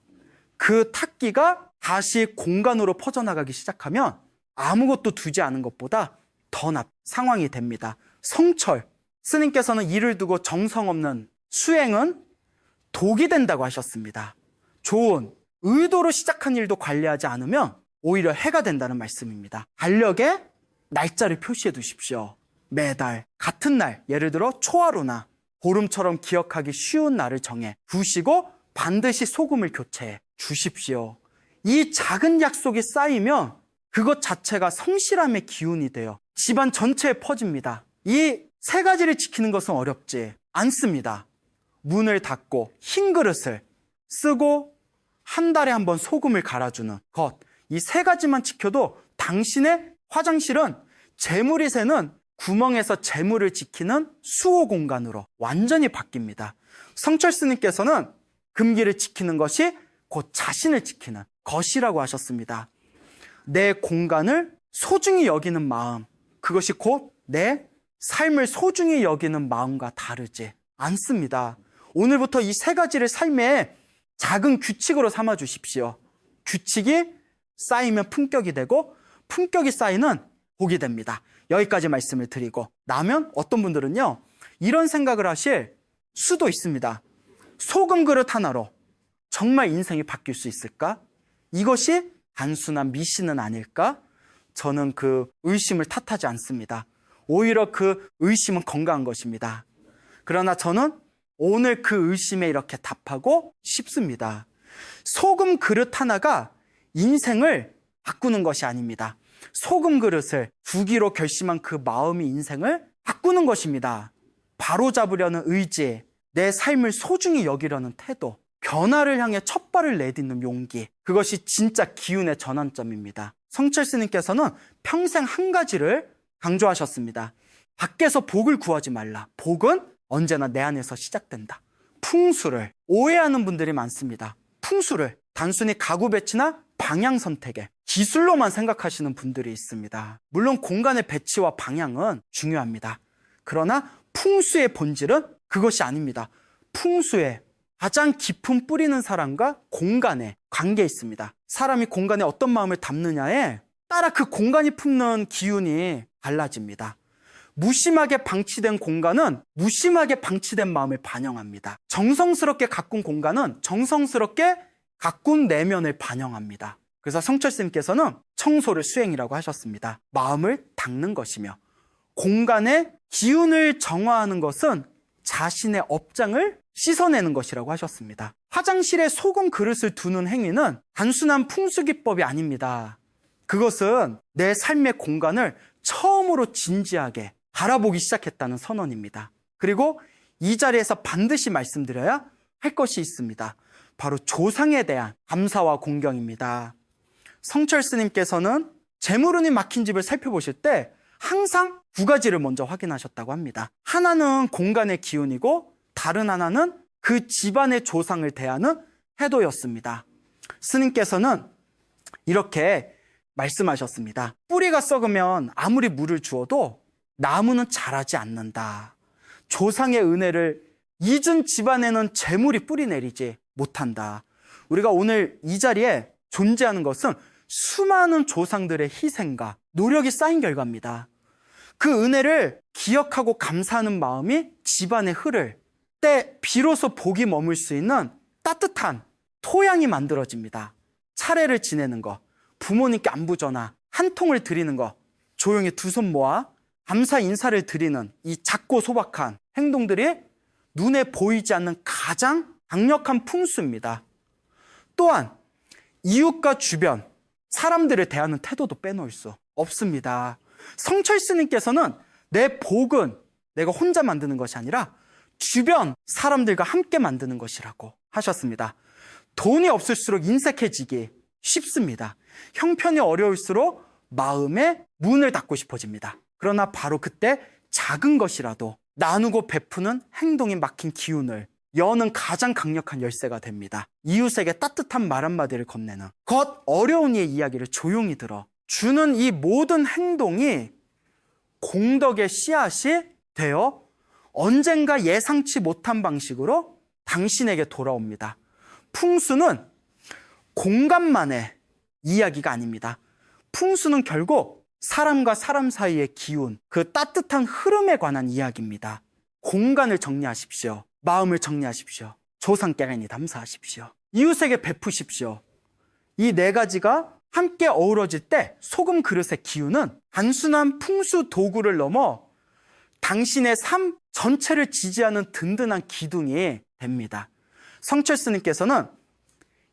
그 탁기가 다시 공간으로 퍼져나가기 시작하면 아무것도 두지 않은 것보다 더 나쁜 상황이 됩니다. 성철 스님께서는 이를 두고 정성 없는 수행은 독이 된다고 하셨습니다. 좋은 의도로 시작한 일도 관리하지 않으면 오히려 해가 된다는 말씀입니다. 달력에 날짜를 표시해 두십시오. 매달 같은 날, 예를 들어 초하루나 보름처럼 기억하기 쉬운 날을 정해 두시고 반드시 소금을 교체해 주십시오. 이 작은 약속이 쌓이면 그것 자체가 성실함의 기운이 되어 집안 전체에 퍼집니다. 이 세 가지를 지키는 것은 어렵지 않습니다. 문을 닫고 흰 그릇을 쓰고 한 달에 한 번 소금을 갈아주는 것, 이 세 가지만 지켜도 당신의 화장실은 재물이 새는 구멍에서 재물을 지키는 수호 공간으로 완전히 바뀝니다. 성철 스님께서는 금기를 지키는 것이 곧 자신을 지키는 것이라고 하셨습니다. 내 공간을 소중히 여기는 마음, 그것이 곧 내 삶을 소중히 여기는 마음과 다르지 않습니다. 오늘부터 이 세 가지를 삶의 작은 규칙으로 삼아 주십시오. 규칙이 쌓이면 품격이 되고 품격이 쌓이는 복이 됩니다. 여기까지 말씀을 드리고 나면 어떤 분들은요, 이런 생각을 하실 수도 있습니다. 소금 그릇 하나로 정말 인생이 바뀔 수 있을까? 이것이 단순한 미신은 아닐까? 저는 그 의심을 탓하지 않습니다. 오히려 그 의심은 건강한 것입니다. 그러나 저는 오늘 그 의심에 이렇게 답하고 싶습니다. 소금 그릇 하나가 인생을 바꾸는 것이 아닙니다. 소금 그릇을 두기로 결심한 그 마음이 인생을 바꾸는 것입니다. 바로잡으려는 의지, 내 삶을 소중히 여기려는 태도, 변화를 향해 첫 발을 내딛는 용기, 그것이 진짜 기운의 전환점입니다. 성철 스님께서는 평생 한 가지를 강조하셨습니다. 밖에서 복을 구하지 말라. 복은 언제나 내 안에서 시작된다. 풍수를 오해하는 분들이 많습니다. 풍수를 단순히 가구 배치나 방향 선택에 기술로만 생각하시는 분들이 있습니다. 물론 공간의 배치와 방향은 중요합니다. 그러나 풍수의 본질은 그것이 아닙니다. 풍수의 가장 깊은 뿌리는 사람과 공간에 관계 있습니다. 사람이 공간에 어떤 마음을 담느냐에 따라 그 공간이 품는 기운이 달라집니다. 무심하게 방치된 공간은 무심하게 방치된 마음을 반영합니다. 정성스럽게 가꾼 공간은 정성스럽게 가꾼 내면을 반영합니다. 그래서 성철스님께서는 청소를 수행이라고 하셨습니다. 마음을 닦는 것이며 공간의 기운을 정화하는 것은 자신의 업장을 씻어내는 것이라고 하셨습니다. 화장실에 소금 그릇을 두는 행위는 단순한 풍수기법이 아닙니다. 그것은 내 삶의 공간을 처음으로 진지하게 바라보기 시작했다는 선언입니다. 그리고 이 자리에서 반드시 말씀드려야 할 것이 있습니다. 바로 조상에 대한 감사와 공경입니다. 성철 스님께서는 재물운이 막힌 집을 살펴보실 때 항상 두 가지를 먼저 확인하셨다고 합니다. 하나는 공간의 기운이고 다른 하나는 그 집안의 조상을 대하는 태도였습니다. 스님께서는 이렇게 말씀하셨습니다. 뿌리가 썩으면 아무리 물을 주어도 나무는 자라지 않는다. 조상의 은혜를 잊은 집안에는 재물이 뿌리 내리지 못한다. 우리가 오늘 이 자리에 존재하는 것은 수많은 조상들의 희생과 노력이 쌓인 결과입니다. 그 은혜를 기억하고 감사하는 마음이 집안에 흐를 때 비로소 복이 머물 수 있는 따뜻한 토양이 만들어집니다. 차례를 지내는 것, 부모님께 안부 전화, 한 통을 드리는 것, 조용히 두 손 모아 감사 인사를 드리는 이 작고 소박한 행동들이 눈에 보이지 않는 가장 강력한 풍수입니다. 또한 이웃과 주변 사람들을 대하는 태도도 빼놓을 수 없습니다. 성철 스님께서는 내 복은 내가 혼자 만드는 것이 아니라 주변 사람들과 함께 만드는 것이라고 하셨습니다. 돈이 없을수록 인색해지기 쉽습니다. 형편이 어려울수록 마음의 문을 닫고 싶어집니다. 그러나 바로 그때 작은 것이라도 나누고 베푸는 행동이 막힌 기운을 여는 가장 강력한 열쇠가 됩니다. 이웃에게 따뜻한 말 한마디를 건네는 겉 어려운 이의 이야기를 조용히 들어 주는 이 모든 행동이 공덕의 씨앗이 되어 언젠가 예상치 못한 방식으로 당신에게 돌아옵니다. 풍수는 공간만의 이야기가 아닙니다. 풍수는 결국 사람과 사람 사이의 기운, 그 따뜻한 흐름에 관한 이야기입니다. 공간을 정리하십시오. 마음을 정리하십시오. 조상께라니 감사하십시오. 이웃에게 베푸십시오. 이 네 가지가 함께 어우러질 때 소금 그릇의 기운은 단순한 풍수 도구를 넘어 당신의 삶 전체를 지지하는 든든한 기둥이 됩니다. 성철 스님께서는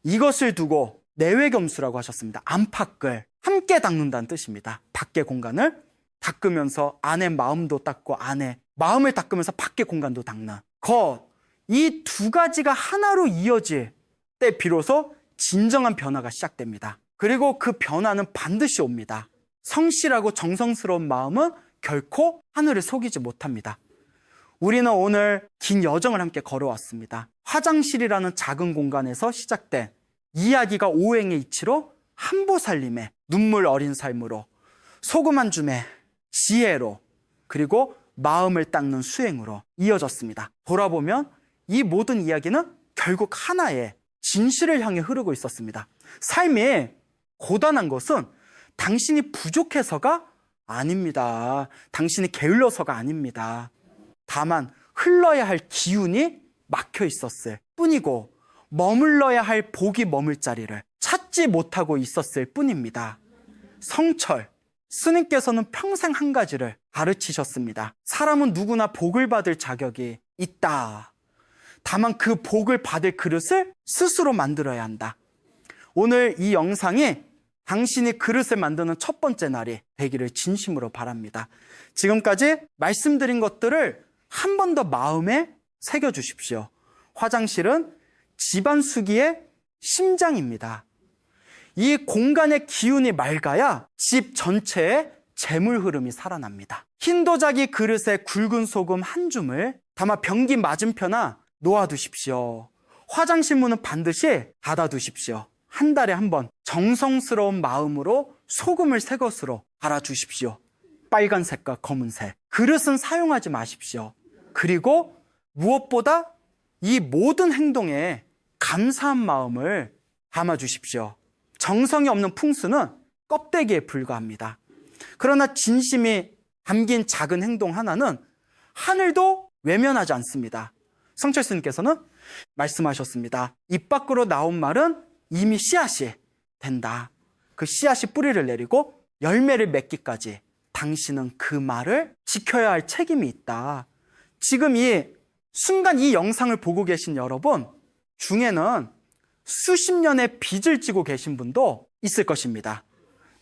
이것을 두고 내외겸수라고 하셨습니다. 안팎을 함께 닦는다는 뜻입니다. 밖의 공간을 닦으면서 안의 마음도 닦고 안의 마음을 닦으면서 밖의 공간도 닦는 것. 이 두 가지가 하나로 이어질 때 비로소 진정한 변화가 시작됩니다. 그리고 그 변화는 반드시 옵니다. 성실하고 정성스러운 마음은 결코 하늘을 속이지 못합니다. 우리는 오늘 긴 여정을 함께 걸어왔습니다. 화장실이라는 작은 공간에서 시작된 이야기가 오행의 이치로 한보살림의 눈물 어린 삶으로 소금 한 줌의 지혜로 그리고 마음을 닦는 수행으로 이어졌습니다. 돌아보면 이 모든 이야기는 결국 하나의 진실을 향해 흐르고 있었습니다. 삶이 고단한 것은 당신이 부족해서가 아닙니다. 당신이 게을러서가 아닙니다. 다만 흘러야 할 기운이 막혀 있었을 뿐이고 머물러야 할 복이 머물 자리를 찾지 못하고 있었을 뿐입니다. 성철 스님께서는 평생 한 가지를 가르치셨습니다. 사람은 누구나 복을 받을 자격이 있다. 다만 그 복을 받을 그릇을 스스로 만들어야 한다. 오늘 이 영상이 당신이 그릇을 만드는 첫 번째 날이 되기를 진심으로 바랍니다. 지금까지 말씀드린 것들을 한 번 더 마음에 새겨주십시오. 화장실은 집안 수기의 심장입니다. 이 공간의 기운이 맑아야 집 전체의 재물 흐름이 살아납니다. 흰 도자기 그릇에 굵은 소금 한 줌을 담아 변기 맞은편에 놓아두십시오. 화장실 문은 반드시 닫아두십시오. 한 달에 한 번 정성스러운 마음으로 소금을 새 것으로 갈아주십시오. 빨간색과 검은색. 그릇은 사용하지 마십시오. 그리고 무엇보다 이 모든 행동에 감사한 마음을 담아주십시오. 정성이 없는 풍수는 껍데기에 불과합니다. 그러나 진심이 담긴 작은 행동 하나는 하늘도 외면하지 않습니다. 성철 스님께서는 말씀하셨습니다. 입 밖으로 나온 말은 이미 씨앗이 된다. 그 씨앗이 뿌리를 내리고 열매를 맺기까지 당신은 그 말을 지켜야 할 책임이 있다. 지금 이 순간 이 영상을 보고 계신 여러분 중에는 수십 년의 빚을 지고 계신 분도 있을 것입니다.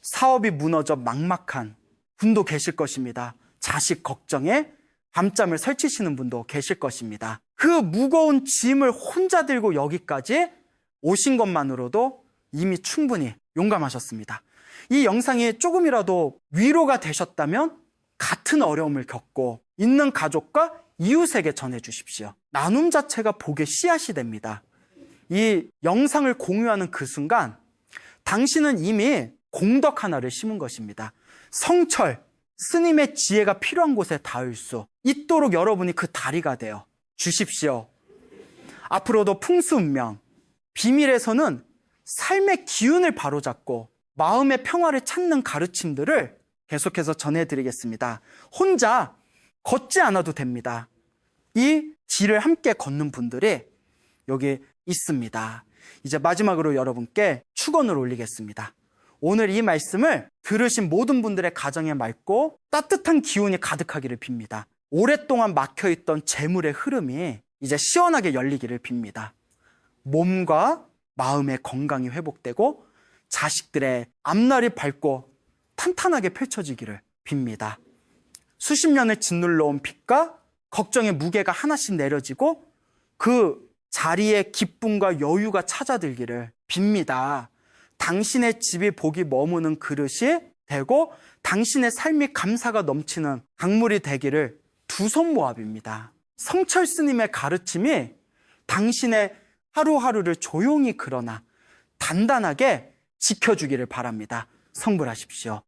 사업이 무너져 막막한 분도 계실 것입니다. 자식 걱정에 밤잠을 설치시는 분도 계실 것입니다. 그 무거운 짐을 혼자 들고 여기까지 오신 것만으로도 이미 충분히 용감하셨습니다. 이 영상이 조금이라도 위로가 되셨다면 같은 어려움을 겪고 있는 가족과 이웃에게 전해주십시오. 나눔 자체가 복의 씨앗이 됩니다. 이 영상을 공유하는 그 순간 당신은 이미 공덕 하나를 심은 것입니다. 성철, 스님의 지혜가 필요한 곳에 닿을 수 있도록 여러분이 그 다리가 되어 주십시오. 앞으로도 풍수운명, 비밀에서는 삶의 기운을 바로잡고 마음의 평화를 찾는 가르침들을 계속해서 전해드리겠습니다. 혼자 걷지 않아도 됩니다. 이 길을 함께 걷는 분들이 여기 있습니다. 이제 마지막으로 여러분께 축원을 올리겠습니다. 오늘 이 말씀을 들으신 모든 분들의 가정에 맑고 따뜻한 기운이 가득하기를 빕니다. 오랫동안 막혀있던 재물의 흐름이 이제 시원하게 열리기를 빕니다. 몸과 마음의 건강이 회복되고 자식들의 앞날이 밝고 탄탄하게 펼쳐지기를 빕니다. 수십 년을 짓눌러온 빚과 걱정의 무게가 하나씩 내려지고 그 자리에 기쁨과 여유가 찾아들기를 빕니다. 당신의 집이 복이 머무는 그릇이 되고 당신의 삶이 감사가 넘치는 강물이 되기를 두 손 모아 빕니다. 성철 스님의 가르침이 당신의 하루하루를 조용히 그러나 단단하게 지켜주기를 바랍니다. 성불하십시오.